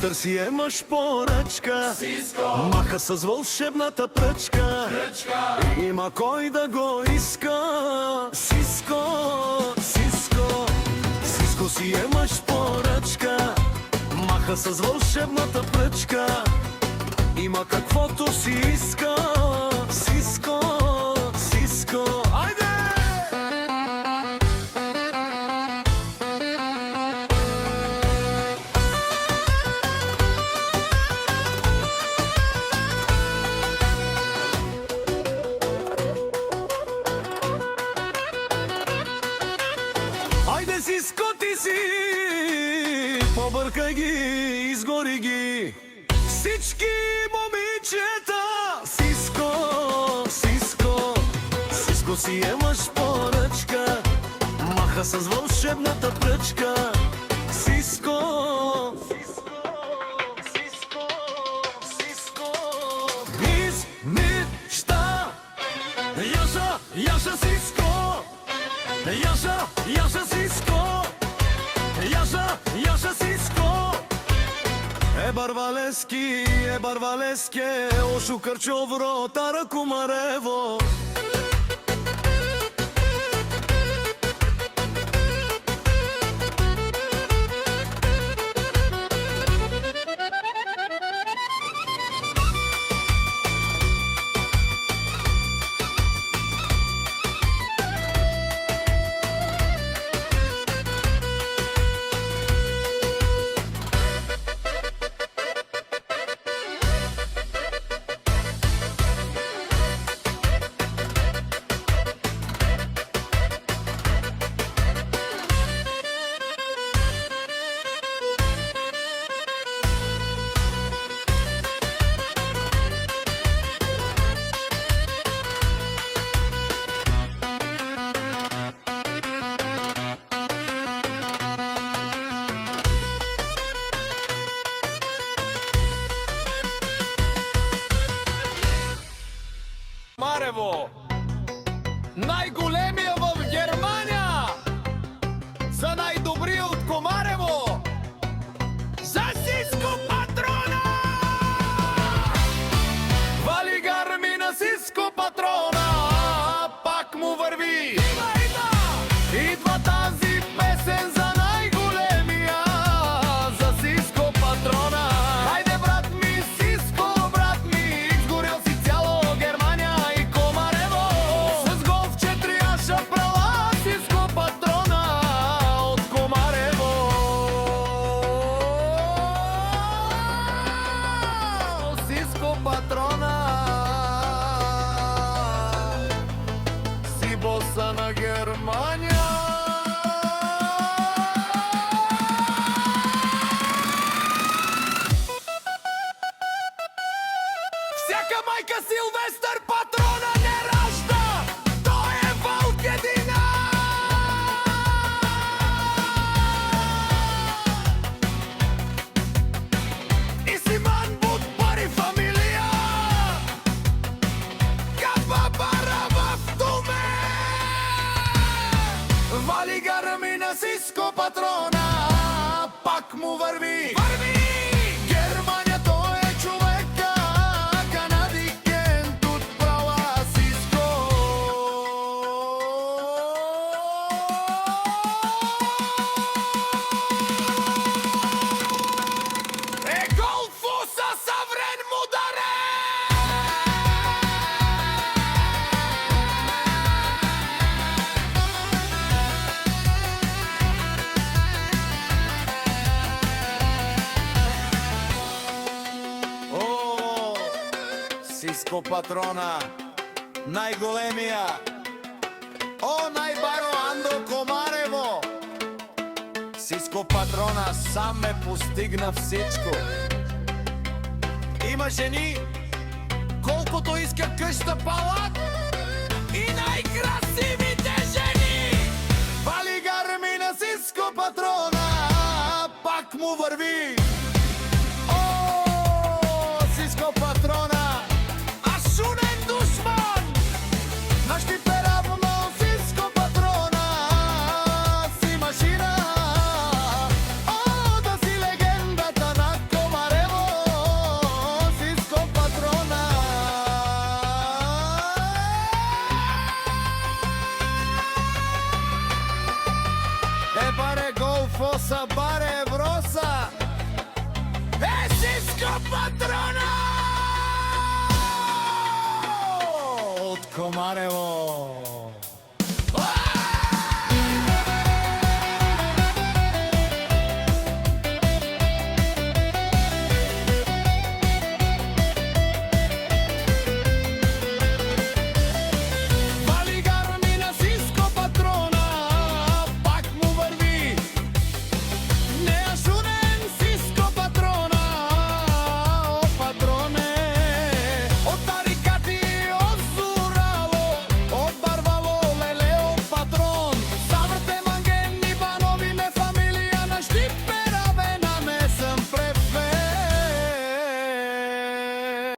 търси емаш поръчка. Маха с вълшебната пръчка. Има кой да го иска. Сиско, Сиско, Сиско си емаш поръчка. Маха с вълшебната пръчка. Има каквото си иска. Сиско, Сиско, айде! Айде, Сиско, ти си, побъркай ги, изгори ги всички момичета. Сиско, Сиско, Сиско си емаш поръчка. Маха с вълшебната пръчка. Сиско, Сиско, Сиско, мечта. Яша Сиско, Яша Сиско, Яша Сиско. Барвалеске, Ошу Кърчовро, Тара Комарево. Комарево, най-големия в Германия, за най-добрия от Комарево, за Сиско Патрона! Вали гарми на Сиско Патрона, пак му върви. Идва тази песен за най-големия, за Сиско Патрона. Хайде, брат ми, Сиско, брат ми, изгорел си цяло Германия и Комарево. С гол в 4 аша прала Сиско Патрона от Комарево. Сиско Патрона си боса на Германия. Всяка майка Силвестър Патрона не ражда, той е вълк едина. И Симан Буд пари фамилия, капа бара в туме. Вали гарми на Сиско Патрона, пак му върви. Германия, той е човека, канадикен тут права Сиско. Е гол фуса съврен мударе. Сиско Патрона, най-големия. О, най-баро Андро Комарево. Сиско Патрона сам ме постигна всичко. Има жени, колкото иска къща палат, и най-красивите жени. Вали гарми на Сиско Патрона, пак му върви. О, Сиско Патрона, ашунен душман. Нашти пера в Сиско Патрона си машина. О, да си легендата на Комарево. Евроса, баре Евроса. Сиско патрона од Комарево.